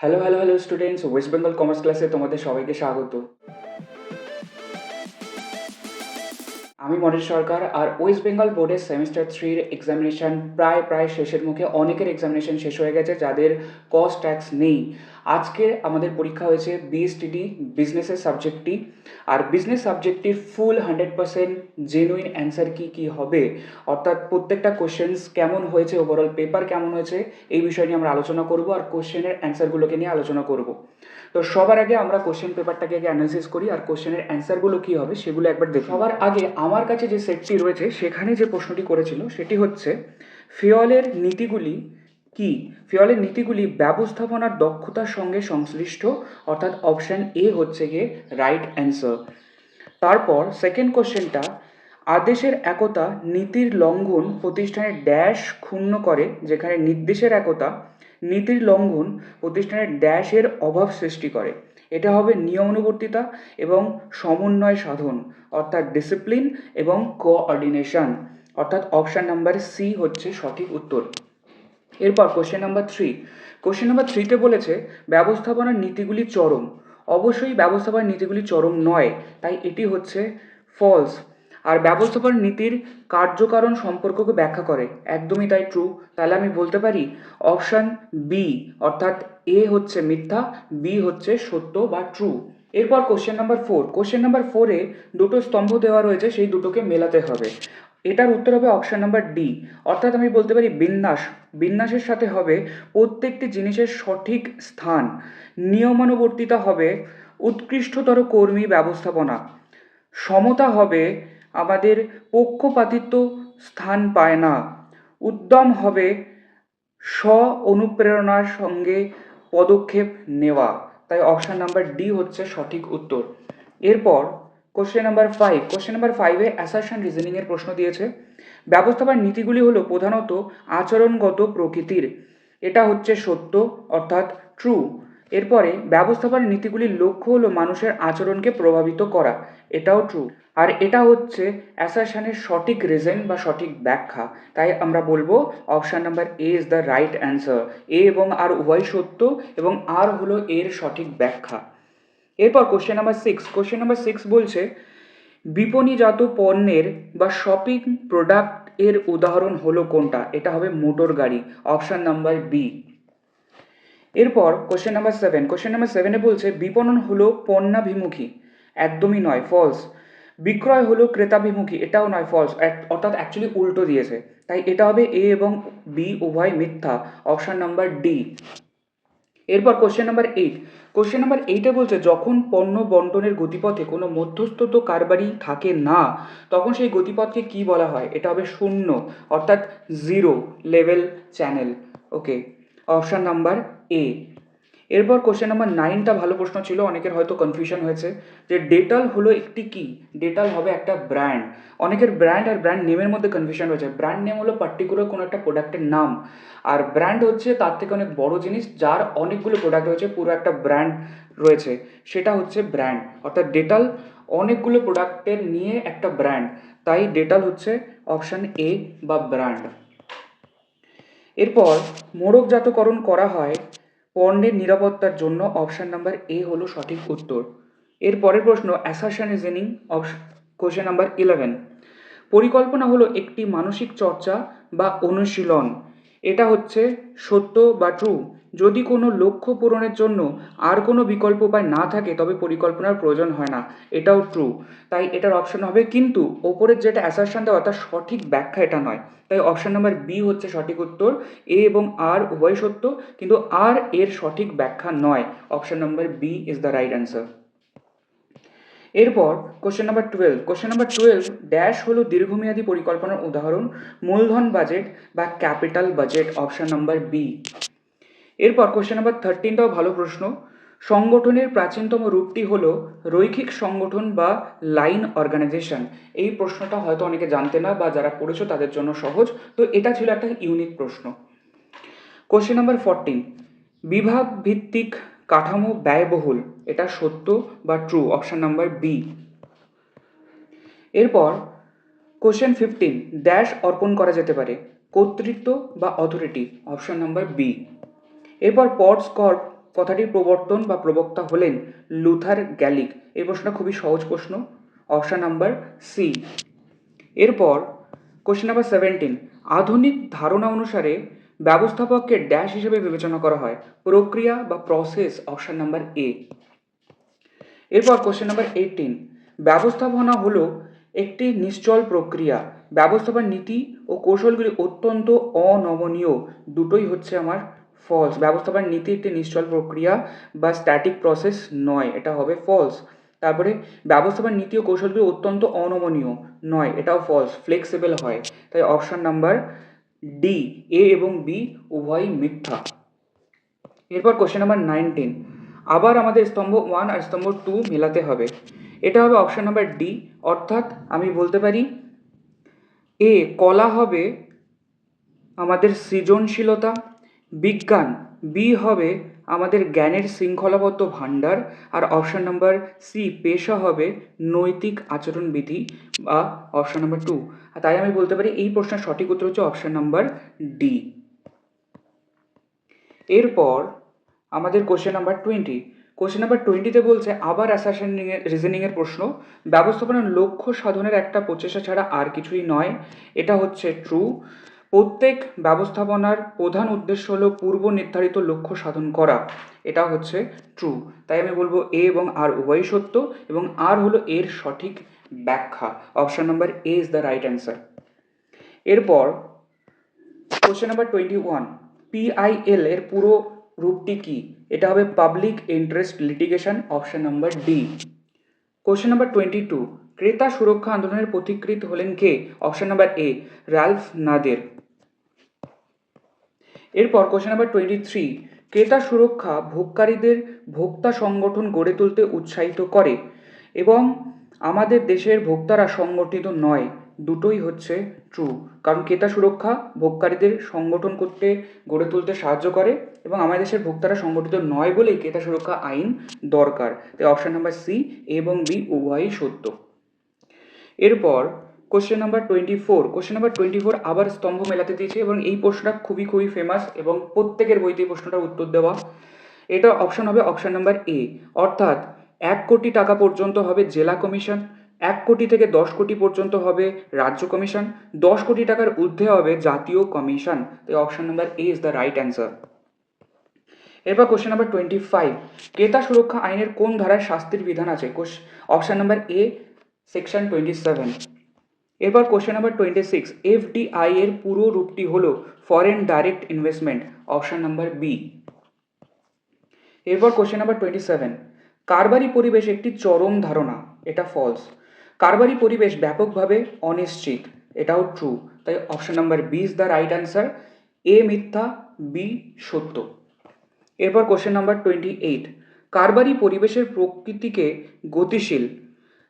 Hello students, West Bengal commerce ক্লাসে তোমাদের সবাইকে স্বাগত। আমি মনিশ সরকার। আর ওয়েস্ট বেঙ্গল বোর্ডের সেমিস্টার 3-র এক্সামিনেশান প্রায় শেষের মুখে। অনেকের এক্সামিনেশান শেষ হয়ে গেছে যাদের কস্ট ট্যাক্স নেই। আজকে আমাদের পরীক্ষা হয়েছে বিএসটিডি, বিজনেসের সাবজেক্টটি। আর বিজনেস সাবজেক্টটির ফুল 100% জেনুইন অ্যান্সার কী হবে, অর্থাৎ প্রত্যেকটা কোশ্চেন্স কেমন হয়েছে, ওভারঅল পেপার কেমন হয়েছে, এই বিষয় নিয়ে আমরা আলোচনা করব আর কোশ্চেনের অ্যান্সারগুলোকে নিয়ে আলোচনা করব। তো সবার আগে আমরা কোশ্চেন পেপারটাকে আগে অ্যানালিসিস করি আর কোশ্চেনের অ্যান্সারগুলো কী হবে সেগুলো একবার দেখি। সবার আগে আমার কাছে যে সেটটি রয়েছে সেখানে যে প্রশ্নটি করেছিল সেটি হচ্ছে, ফিওলের নীতিগুলি কি? ফিওলের নীতিগুলি ব্যবস্থাপনার দক্ষতার সঙ্গে সংশ্লিষ্ট, অর্থাৎ অপশান এ হচ্ছে গিয়ে রাইট অ্যান্সার। তারপর সেকেন্ড কোশ্চেনটা, আদেশের একতা নীতির লঙ্ঘন প্রতিষ্ঠানের ড্যাশ ক্ষুণ্ণ করে, যেখানে নির্দেশের একতা নীতির লঙ্ঘন প্রতিষ্ঠানের ড্যাশের অভাব সৃষ্টি করে। এটা হবে নিয়মানুবর্তিতা এবং সমন্বয় সাধন, অর্থাৎ ডিসিপ্লিন এবং কোঅর্ডিনেশন, অর্থাৎ অপশান নাম্বার সি হচ্ছে সঠিক উত্তর। এরপর কোশ্চেন নাম্বার 3। কোশ্চেন নাম্বার 3তে বলেছে ব্যবস্থাপনার নীতিগুলি চরম। অবশ্যই ব্যবস্থাপনার নীতিগুলি চরম নয়, তাই এটি হচ্ছে ফলস। আর ব্যবস্থাপনার নীতির কার্যকারণ সম্পর্ককে ব্যাখ্যা করে, একদমই তাই ট্রু। তাহলে আমি বলতে পারি অপশান বি, অর্থাৎ এ হচ্ছে মিথ্যা, বি হচ্ছে সত্য বা ট্রু। এরপর কোশ্চেন নাম্বার 4। কোশ্চেন নাম্বার 4-এ দুটো স্তম্ভ দেওয়া রয়েছে, সেই দুটোকে মেলাতে হবে। এটার উত্তর হবে অপশান নাম্বার ডি, অর্থাৎ আমি বলতে পারি বিন্যাস। বিন্যাসের সাথে হবে প্রত্যেকটি জিনিসের সঠিক স্থান। নিয়মানুবর্তিতা হবে উৎকৃষ্টতর কর্মী ব্যবস্থাপনা। সমতা হবে আমাদের পক্ষপাতিত্ব স্থান পায় না। উদ্যম হবে স্ব অনুপ্রেরণার সঙ্গে পদক্ষেপ নেওয়া। তাই অপশান নাম্বার ডি হচ্ছে সঠিক উত্তর। এরপর কোশ্চেন নাম্বার 5। কোশ্চেন নাম্বার 5-এ অ্যাসারশন রিজনিংয়ের প্রশ্ন দিয়েছে। ব্যবস্থাপনার নীতিগুলি হলো প্রধানত আচরণগত প্রকৃতির। এটা হচ্ছে সত্য, অর্থাৎ ট্রু। এরপরে ব্যবস্থাপনার নীতিগুলির লক্ষ্য হলো মানুষের আচরণকে প্রভাবিত করা, এটাও ট্রু। আর এটা হচ্ছে অ্যাসারশনের সঠিক রিজন বা সঠিক ব্যাখ্যা, তাই আমরা বলবো option number A is the right answer. A এবং আর উভয় সত্য এবং আর হলো এর সঠিক ব্যাখ্যা। এরপর কোশ্চেন নাম্বার 6। কোশ্চেন নাম্বার 6 বলছে বিপণীজাত পণ্যের বা শপিং প্রোডাক্ট এর উদাহরণ হলো কোনটা? এটা হবে মোটর গাড়ি, অপশান নাম্বার বি। এরপর কোশ্চেন নাম্বার 7। কোশ্চেন নাম্বার 7-এ বলছে বিপণন হলো পণ্যাভিমুখী, একদমই নয়, ফলস। বিক্রয় হলো ক্রেতাভিমুখী, এটাও নয়, ফলস। অর্থাৎ অ্যাকচুয়ালি উল্টো দিয়েছে, তাই এটা হবে এ এবং বি উভয় মিথ্যা, অপশান নাম্বার ডি। এরপর কোশ্চেন নাম্বার 8। কোশ্চেন নাম্বার 8-এ বলছে যখন পণ্য বন্টনের গতিপথে কোনো মধ্যস্থত কারবারি থাকে না, তখন সেই গতিপথকে কি বলা হয়? এটা হবে শূন্য, অর্থাৎ জিরো লেভেল চ্যানেল। ওকে, অপশান নাম্বার এ। এরপর কোশ্চেন নাম্বার 9টা ভালো প্রশ্ন ছিল, অনেকের হয়তো কনফিউশন হয়েছে যে ডেটল হলো একটি কি? ডেটল হবে একটা ব্র্যান্ড। অনেকের ব্র্যান্ড আর ব্র্যান্ড নেমের মধ্যে কনফিউশন হয়েছে। ব্র্যান্ড নেম হলো পার্টিকুলার কোনো একটা প্রোডাক্টের নাম, আর ব্র্যান্ড হচ্ছে তার থেকে অনেক বড় জিনিস যার অনেকগুলো প্রোডাক্ট রয়েছে, পুরো একটা ব্র্যান্ড রয়েছে, সেটা হচ্ছে ব্র্যান্ড। অর্থাৎ ডেটল অনেকগুলো প্রোডাক্টের নিয়ে একটা ব্র্যান্ড, তাই ডেটল হচ্ছে অপশান এ বা ব্র্যান্ড। এরপর মোড়কজাতকরণ করা হয় পণ্যের নিরাপত্তার জন্য, অপশান নাম্বার এ হলো সঠিক উত্তর। এর পরের প্রশ্ন অ্যাসারশন রিজনিং, কোশ্চেন নাম্বার 11। পরিকল্পনা হলো একটি মানসিক চর্চা বা অনুশীলন, এটা হচ্ছে সত্য বা ট্রু। যদি কোনো লক্ষ্য পূরণের জন্য আর কোনো বিকল্প উপায় না থাকে তবে পরিকল্পনার প্রয়োজন হয় না, এটাও ট্রু। তাই এটার অপশন হবে, কিন্তু ওপরের যেটা অ্যাসারশন দেওয়া তার সঠিক ব্যাখ্যা এটা নয়, তাই অপশন নাম্বার বি হচ্ছে সঠিক উত্তর। এ এবং আর উভয় সত্য, কিন্তু আর এর সঠিক ব্যাখ্যা নয়, option number B is the right answer. এরপর question number 12। Question number 12, dash হলো দীর্ঘমেয়াদী পরিকল্পনার উদাহরণ, মূলধন বাজেট বা capital budget, option number B. এরপর কোশ্চেন নাম্বার 13টাও ভালো প্রশ্ন। সংগঠনের প্রাচীনতম রূপটি হলো রৈখিক সংগঠন বা লাইন অর্গানাইজেশন। এই প্রশ্নটা হয়তো অনেকে জানতে না, বা যারা পড়েছো তাদের জন্য সহজ, তো এটা ছিল একটা ইউনিক প্রশ্ন। কোশ্চেন নাম্বার 14, বিভাগ ভিত্তিক কাঠামো ব্যয়বহুল, এটা সত্য বা ট্রু, অপশন নাম্বার বি। এরপর কোশ্চেন 15, ড্যাশ অর্পণ করা যেতে পারে, কর্তৃত্ব বা অথরিটি, অপশন নাম্বার বি। এরপর পটস কর্প কথাটির প্রবর্তন বা প্রবক্তা হলেন লুথার গ্যালিক। এই প্রশ্নটা খুবই সহজ প্রশ্ন, অপশান নাম্বার সি। এরপর কোশ্চেন নাম্বার 17, আধুনিক ধারণা অনুসারে ব্যবস্থাপককে ড্যাশ হিসেবে বিবেচনা করা হয়, প্রক্রিয়া বা প্রসেস, অপশান নাম্বার এ। এরপর কোশ্চেন নাম্বার 18, ব্যবস্থাপনা হলো একটি নিশ্চল প্রক্রিয়া, ব্যবস্থাপনার নীতি ও কৌশলগুলি অত্যন্ত অনমনীয়, দুটোই হচ্ছে আমার ফলস। ব্যবস্থাপনার নীতি একটি নিশ্চল প্রক্রিয়া বা স্ট্যাটিক প্রসেস নয়, এটা হবে ফলস। তারপরে ব্যবস্থাপনার নীতি ও কৌশলগুলি অত্যন্ত অনমনীয় নয়, এটাও ফলস, ফ্লেক্সিবল হয়। তাই অপশান নাম্বার ডি, এ এবং বি উভয়ই মিথ্যা। এরপর কোশ্চেন নাম্বার 19, আবার আমাদের স্তম্ভ 1 আর স্তম্ভ 2 মেলাতে হবে। এটা হবে অপশান নাম্বার ডি, অর্থাৎ আমি বলতে পারি এ কলা হবে আমাদের সৃজনশীলতা, বিজ্ঞান বি হবে আমাদের জ্ঞানের শৃঙ্খলাবদ্ধ ভাণ্ডার, আর অপশান নাম্বার সি পেশা হবে নৈতিক আচরণবিধি বা অপশান নাম্বার 2। আর তাই আমি বলতে পারি এই প্রশ্নের সঠিক উত্তর হচ্ছে অপশান নাম্বার ডি। এরপর আমাদের কোশ্চেন নাম্বার 20, কোশ্চেন নাম্বার 20তে বলছে আবার অ্যাসারশন রিজনিংয়ের প্রশ্ন, ব্যবস্থাপনার লক্ষ্য সাধনের একটা প্রচেষ্টা ছাড়া আর কিছুই নয়, এটা হচ্ছে ট্রু। প্রত্যেক ব্যবস্থাপনার প্রধান উদ্দেশ্য হলো পূর্ব নির্ধারিত লক্ষ্য সাধন করা, এটা হচ্ছে ট্রু। তাই আমি বলবো এ এবং আর উভয়ই সত্য এবং আর হলো এর সঠিক ব্যাখ্যা, option number A is the right answer. এরপর কোশ্চেন নাম্বার 21, পিআইএল এর পুরো রূপটি কি? এটা হবে public interest litigation, option number D. Question number 22, ক্রেতা সুরক্ষা আন্দোলনের পথিকৃৎ হলেন কে? Option number A, Ralph Nader. এরপর কোশ্চেন নাম্বার 23, ক্রেতা সুরক্ষা ভোগকারীদের ভোক্তা সংগঠন গড়ে তুলতে উৎসাহিত করে এবং আমাদের দেশের ভোক্তারা সংগঠিত নয়, দুটোই হচ্ছে ট্রু। কারণ ক্রেতা সুরক্ষা ভোগকারীদের সংগঠন করতে গড়ে তুলতে সাহায্য করে এবং আমাদের দেশের ভোক্তারা সংগঠিত নয় বলেই ক্রেতা সুরক্ষা আইন দরকার। তাই অপশান নাম্বার সি এবং বি উভয়ই সত্য। এরপর কোশ্চেন নাম্বার 24, কোশ্চেন নাম্বার 24 আবার স্তম্ভ মেলাতে দিয়েছে এবং এই প্রশ্নটা খুবই ফেমাস এবং প্রত্যেকের বইতে এই প্রশ্নটার উত্তর দেওয়া। এটা অপশন হবে অপশান নাম্বার এ, অর্থাৎ 1 কোটি টাকা পর্যন্ত হবে জেলা কমিশন, 1 কোটি থেকে 10 কোটি পর্যন্ত হবে রাজ্য কমিশন, 10 কোটি টাকার ঊর্ধ্বে হবে জাতীয় কমিশন। তাই option number A is the right answer. এরপর কোশ্চেন নাম্বার 25, ক্রেতা সুরক্ষা আইনের কোন ধারায় শাস্তির বিধান আছে? অপশান নাম্বার এ, সেকশন 27। এরপর কোশ্চেন নাম্বার 26, এফডিআই এর পুরো রূপটি হলো foreign direct investment, option number B. এরপর কোশ্চেন নাম্বার 27, কারবারি পরিবেশ একটি চরম ধারণা, এটা ফলস। কারবারি পরিবেশ ব্যাপকভাবে অনিশ্চিত, এটাও ট্রু। তাই option number B is the right answer, A মিথ্যা, বি সত্য। এরপর কোশ্চেন নাম্বার 28, কারবারি পরিবেশের প্রকৃতিকে গতিশীল,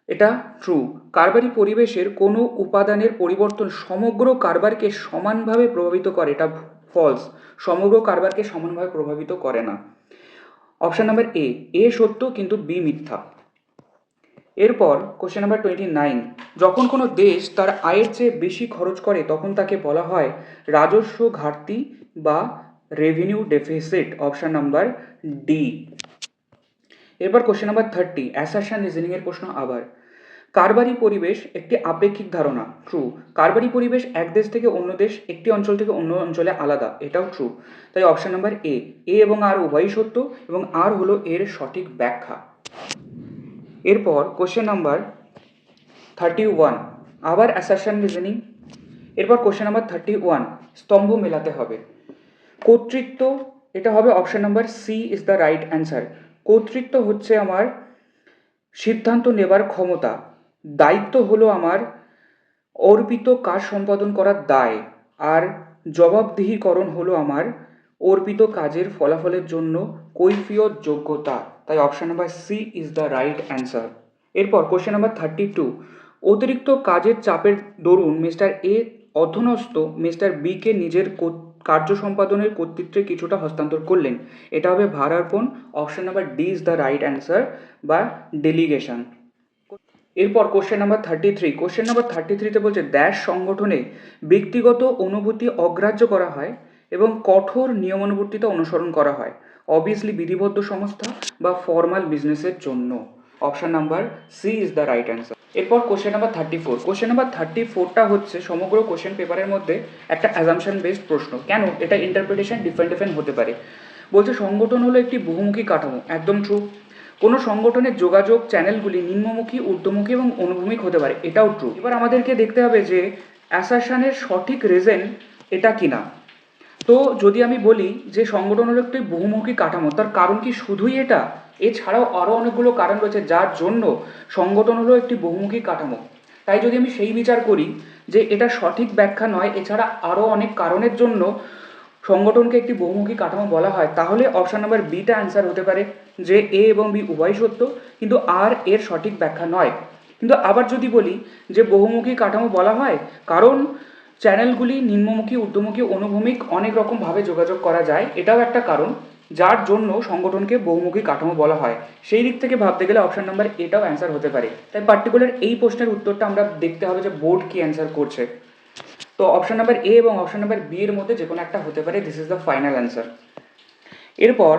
এটা ট্রু। কারবারি পরিবেশের কোনো উপাদানের পরিবর্তন সমগ্র কারবারকে সমানভাবে প্রভাবিত করে, এটা ফলস। সমগ্র কারবারকে সমানভাবে প্রভাবিত করে না। অপশান নাম্বার এ, এ সত্য কিন্তু বি মিথ্যা। এরপর কোশ্চেন নাম্বার 29, যখন কোনো দেশ তার আয়ের চেয়ে বেশি খরচ করে তখন তাকে বলা হয় রাজস্ব ঘাটতি বা revenue deficit, option number D. এরপর কোশ্চেন নাম্বার 30, অ্যাসারশন রিজনিংয়ের প্রশ্ন আবার। কারবারি পরিবেশ একটি আপেক্ষিক ধারণা, ট্রু। কারবারি পরিবেশ এক দেশ থেকে অন্য দেশ, একটি অঞ্চল থেকে অন্য অঞ্চলে আলাদা, এটাও ট্রু। তাই অপশান নাম্বার এ, এ এবং আর উভয়ই সত্য এবং আর হলো এর সঠিক ব্যাখ্যা। এরপর কোশ্চেন নাম্বার 31, আবার অ্যাসারশন রিজনিং। এরপর কোশ্চেন নাম্বার 31, স্তম্ভ মেলাতে হবে। কর্তৃত্ব, এটা হবে option number C is the right answer. কর্তৃত্ব হচ্ছে আমার সিদ্ধান্ত নেবার ক্ষমতা, দায়িত্ব হলো আমার অর্পিত কাজ সম্পাদন করার দায়, আর জবাবদিহিকরণ হলো আমার অর্পিত কাজের ফলাফলের জন্য কৈফিয়ত যোগ্যতা। তাই option number C is the right answer. এরপর কোশ্চেন নাম্বার 32, অতিরিক্ত কাজের চাপের দরুন মিস্টার এ অধীনস্থ মিস্টার বিকে নিজের কার্য সম্পাদনের কর্তৃত্বে কিছুটা হস্তান্তর করলেন, এটা হবে ভারার্পণ, option number D is the right answer বা ডেলিগেশন। এরপর কোশ্চেন নাম্বার 33, কোশ্চেন নাম্বার 33তে বলছে ড্যাশ সংগঠনে ব্যক্তিগত অনুভূতি অগ্রাহ্য করা হয় এবং কঠোর নিয়মানুবর্তিতা অনুসরণ করা হয়, অবভিয়াসলি বিধিবদ্ধ সংস্থা বা ফর্মাল বিজনেসের জন্য। Option number C is the right answer. এরপর কোশ্চেন নাম্বার 34। কোশ্চেন নাম্বার 34টা হচ্ছে সমগ্র কোশ্চেন পেপারের মধ্যে একটা অ্যাজাম্পশন বেসড প্রশ্ন। কেন? এটা ইন্টারপ্রিটেশন ডিফারেন্ট হতে পারে। বলছে সংগঠন হলো একটি বহুমুখী কাঠামো, একদম ট্রু। কোনো সংগঠনের যোগাযোগ চ্যানেলগুলি নিম্নমুখী, ঊর্ধ্বমুখী এবং অনুভূমিক হতে পারে, এটাও ট্রু। এবার আমাদেরকে দেখতে হবে যে অ্যাসারশনের সঠিক রিজন এটা কিনা। তো যদি আমি বলি যে সংগঠন হলো একটি বহুমুখী কাঠামো, তার কারণ কি শুধুই এটা? এছাড়াও আরও অনেকগুলো কারণ রয়েছে যার জন্য সংগঠন হলো একটি বহুমুখী কাঠামো। তাই যদি আমি সেই বিচার করি যে এটা সঠিক ব্যাখ্যা নয়, এছাড়া আরও অনেক কারণের জন্য সংগঠনকে একটি বহুমুখী কাঠামো বলা হয়, তাহলে অপশান নাম্বার বিটা অ্যান্সার হতে পারে যে এ এবং বি উভয় সত্য, কিন্তু আর এর সঠিক ব্যাখ্যা নয়। কিন্তু আবার যদি বলি যে বহুমুখী কাঠামো বলা হয় কারণ চ্যানেলগুলি নিম্নমুখী, ঊর্ধ্বমুখী, অনুভূমিক অনেক রকমভাবে যোগাযোগ করা যায়, এটাও একটা কারণ যার জন্য সংগঠনকে বহুমুখী কাঠামো বলা হয়। সেই দিক থেকে ভাবতে গেলে অপশান নাম্বার এটাও অ্যান্সার হতে পারে। তাই পার্টিকুলার এই প্রশ্নের উত্তরটা আমরা দেখতে হবে যে বোর্ড কি অ্যান্সার করছে। তো অপশান নাম্বার এ এবং অপশান নাম্বার বি এর মধ্যে যে কোনো একটা হতে পারে। This is the final answer. এরপর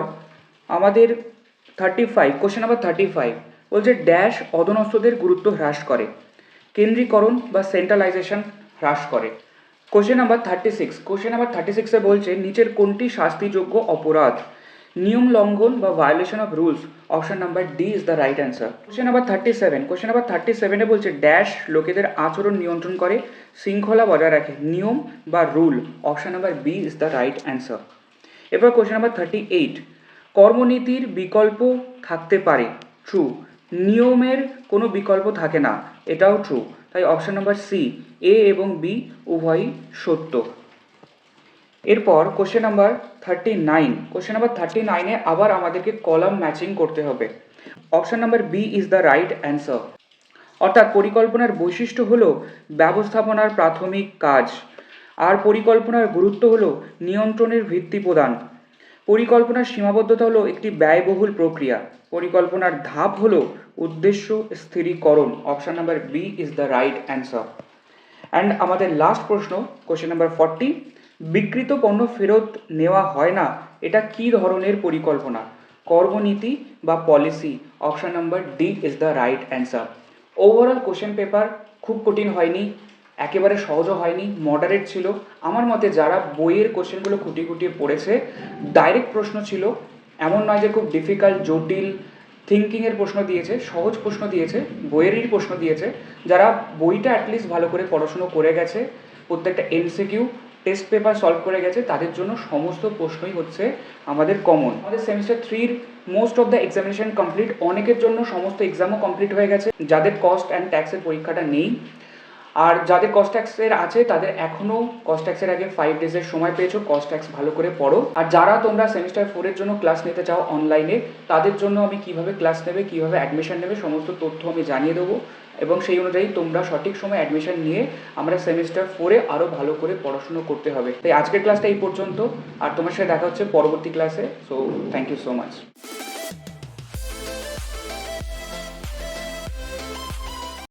আমাদের 35, কোশ্চেন নাম্বার 35 বলছে ড্যাশ অধনস্থদের গুরুত্ব হ্রাস করে, কেন্দ্রীকরণ বা সেন্ট্রালাইজেশন হ্রাস করে। কোশ্চেন নাম্বার 36, কোশ্চেন নাম্বার 36-এ বলছে নিচের কোনটি শাস্তিযোগ্য অপরাধ? নিয়ম লঙ্ঘন বা violation of rules. Option number D is the right answer. Question number 37, question number 37-এ বলছে ড্যাশ লোকেদের আচরণ নিয়ন্ত্রণ করে, শৃঙ্খলা বজায় রাখে, নিয়ম বা rule. Option number B is the right answer. এরপর কোশ্চেন নাম্বার 38, কর্মনীতির বিকল্প থাকতে পারে, ট্রু। নিয়মের কোনো বিকল্প থাকে না, এটাও ট্রু। তাই অপশন নাম্বার সি, এ এবং বি উভয়ই সত্য। এরপর কোশ্চেন নাম্বার 39, কোশ্চেন নাম্বার 39-এ আবার আমাদেরকে কলাম ম্যাচিং করতে হবে। Option number B is the right answer. অর্থাৎ পরিকল্পনার বৈশিষ্ট্য হলো ব্যবস্থাপনার প্রাথমিক কাজ, আর পরিকল্পনার গুরুত্ব হলো নিয়ন্ত্রণের ভিত্তি প্রদান। পরিকল্পনার সীমাবদ্ধতা হলো একটি ব্যয়বহুল প্রক্রিয়া। পরিকল্পনার ধাপ হলো উদ্দেশ্য স্থিরীকরণ। Option number B is the right answer. And আমাদের লাস্ট প্রশ্ন, কোশ্চেন নাম্বার 40, বিকৃত পণ্য ফেরত নেওয়া হয় না, এটা কী ধরনের পরিকল্পনা? কর্মনীতি বা policy. Option number D is the right answer. Overall question paper খুব কঠিন হয়নি, একেবারে সহজও হয়নি, মডারেট ছিল। আমার মতে যারা বইয়ের কোশ্চেনগুলো খুঁটিয়ে খুঁটিয়ে পড়েছে, ডাইরেক্ট প্রশ্ন ছিল, এমন নয় যে খুব ডিফিকাল্ট জটিল থিঙ্কিংয়ের প্রশ্ন দিয়েছে, সহজ প্রশ্ন দিয়েছে, বইয়েরই প্রশ্ন দিয়েছে। যারা বইটা অ্যাটলিস্ট ভালো করে পড়াশুনো করে গেছে, প্রত্যেকটা এমসিকিউ টেস্ট পেপার সলভ করে গেছে, তাদের জন্য সমস্ত প্রশ্নই হচ্ছে আমাদের কমন। আমাদের সেমিস্টার 3-র most of the examination complete, অনেকের জন্য সমস্ত এক্সামও কমপ্লিট হয়ে গেছে যাদের কস্ট অ্যান্ড ট্যাক্সের পরীক্ষাটা নেই। আর যাদের কস্ট ট্যাক্সের আছে তাদের এখনও কস্ট ট্যাক্সের আগে 5 ডেজের সময় পেয়েছো, কস্ট ট্যাক্স ভালো করে পড়ো। আর যারা তোমরা সেমিস্টার 4-এর জন্য ক্লাস নিতে চাও অনলাইনে, তাদের জন্য আমি কিভাবে ক্লাস নেবে, কিভাবে অ্যাডমিশন নেবে, সমস্ত তথ্য আমি জানিয়ে দেবো, এবং সেই অনুযায়ী তোমরা সঠিক সময় অ্যাডমিশন নিয়ে আমরা সেমিস্টার 4-এ আরও ভালো করে পড়াশুনো করতে হবে। তাই আজকের ক্লাসটা এই পর্যন্ত, আর তোমার সাথে দেখা হচ্ছে পরবর্তী ক্লাসে। So thank you so much.